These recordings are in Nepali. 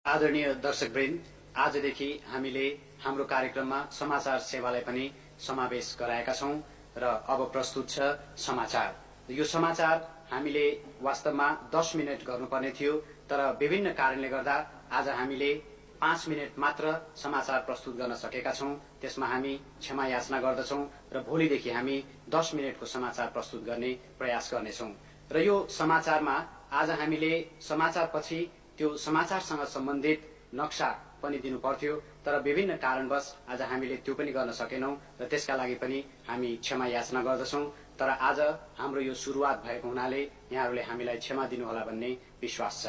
आदरणीय दर्शकवृन्द, आजदेखि हामीले हाम्रो कार्यक्रममा समाचार सेवालाई पनि समावेश गराएका छौं र अब प्रस्तुत छ समाचार। यो समाचार हामीले वास्तवमा 10 मिनेट गर्नुपर्ने थियो, तर विभिन्न कारणले गर्दा आज हामीले 5 मिनेट मात्र समाचार प्रस्तुत गर्न सकेका छौं। त्यसमा हामी क्षमा याचना गर्दछौं र भोलिदेखि हामी 10 मिनेटको समाचार प्रस्तुत गर्ने प्रयास गर्नेछौं। र यो समाचारमा आज हामीले समाचारपछि त्यो समाचारसँग सम्बन्धित नक्सा पनि दिनु पर्थ्यो, तर विभिन्न कारणवश आज हामीले त्यो पनि गर्न सकेनौं र त्यसका लागि पनि हामी क्षमा याचना गर्दछौं। तर आज हाम्रो यो सुरुवात भएको हुनाले यहाँहरूले हामीलाई क्षमा दिनुहोला भन्ने विश्वास छ।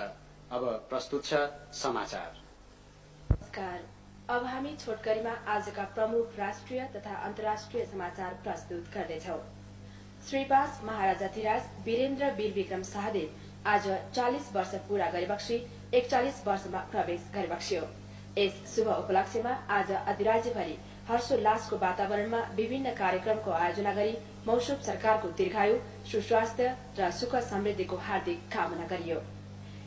अब प्रस्तुत छ समाचार। नमस्कार, अब हामी छोटकरीमा आजका प्रमुख राष्ट्रिय तथा अन्तर्राष्ट्रिय समाचार प्रस्तुत गर्दैछौं। श्रीपास महाराजाधिराज वीरेन्द्र वीर विक्रम शाहदेव आज 40 वर्ष पूरा गरेपछि 41 वर्षमा प्रवेश गरेबक्स्यो। यस शुभ उपलक्ष्यमा आज अधिराज्यभरि हर्षोल्लासको वातावरणमा विभिन्न कार्यक्रमको आयोजना गरी मौसुब सरकारको दीर्घायु, सुस्वास्थ्य र सुख समृद्धिको हार्दिक कामना गरियो।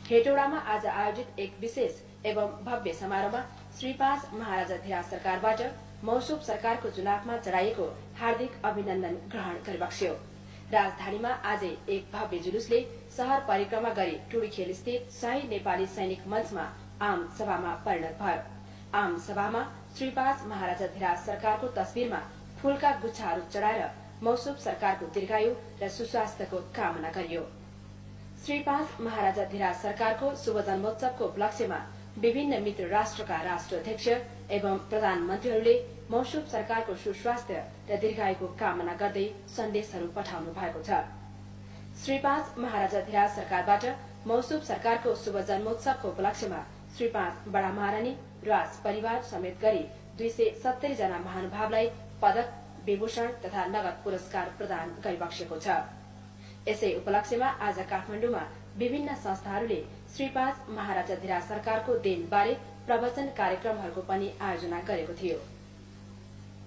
हेटौडामा आज आयोजित एक विशेष एवं भव्य समारोहमा श्रीपास महाराजाधिराज सरकारबाट मौसुब सरकारको चुनावमा चढाइएको हार्दिक अभिनन्दन ग्रहण गरिबक्स्यो। राजधानीमा आज एक भव्य जुलुसले शहर परिक्रमा गरी टुडीखेल स्थित शाही नेपाली सैनिक मञ्चमा आम सभामा परिणत भयो। आम सभामा श्रीपास महाराजाधिराज सरकारको तस्बिरमा फूलका गुच्छाहरू चढाएर मौसुब सरकारको दीर्घायु र सुस्वास्थ्यको कामना गरियो। श्रीपास महाराजाधिराज सरकारको शुभ जन्मोत्सवको उपलक्ष्यमा विभिन्न मित्र राष्ट्रका राष्ट्राध्यक्ष एवं प्रधानमन्त्रीहरूले मौसुब सरकारको सुस्वास्थ्य र दीर्घायुको कामना गर्दै सन्देशहरू पठाउनु भएको छ। श्रीपास महाराजाधिराज सरकारबाट मौसुब सरकारको शुभ जन्मोत्सवको उपलक्ष्यमा श्रीपास बडा महारानी राज परिवार समेत गरी 270 जना महानुभावलाई पदक, विभूषण तथा नगद पुरस्कार प्रदान गरिबक्सेको छ। यसै उपलक्ष्यमा आज काठमाडौँमा विभिन्न संस्थाहरूले श्रीपास महाराजाधिराज सरकारको देनबारे प्रवचन कार्यक्रमहरूको पनि आयोजना गरेको थियो।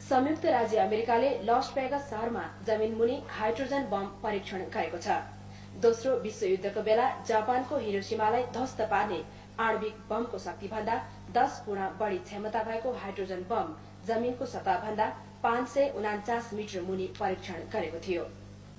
संयुक्त राज्य अमेरिकाले लस वेगस शहरमा जमिनमुनि हाइड्रोजन बम परीक्षण गरेको छ। दोस्रो विश्वयुद्धको बेला जापानको हिरोशिमालाई ध्वस्त पार्ने आणविक बमको शक्तिभन्दा 10 गुणा बढी क्षमता भएको हाइड्रोजन बम जमिनको सतहभन्दा 549 मिटर मुनि परीक्षण गरेको थियो।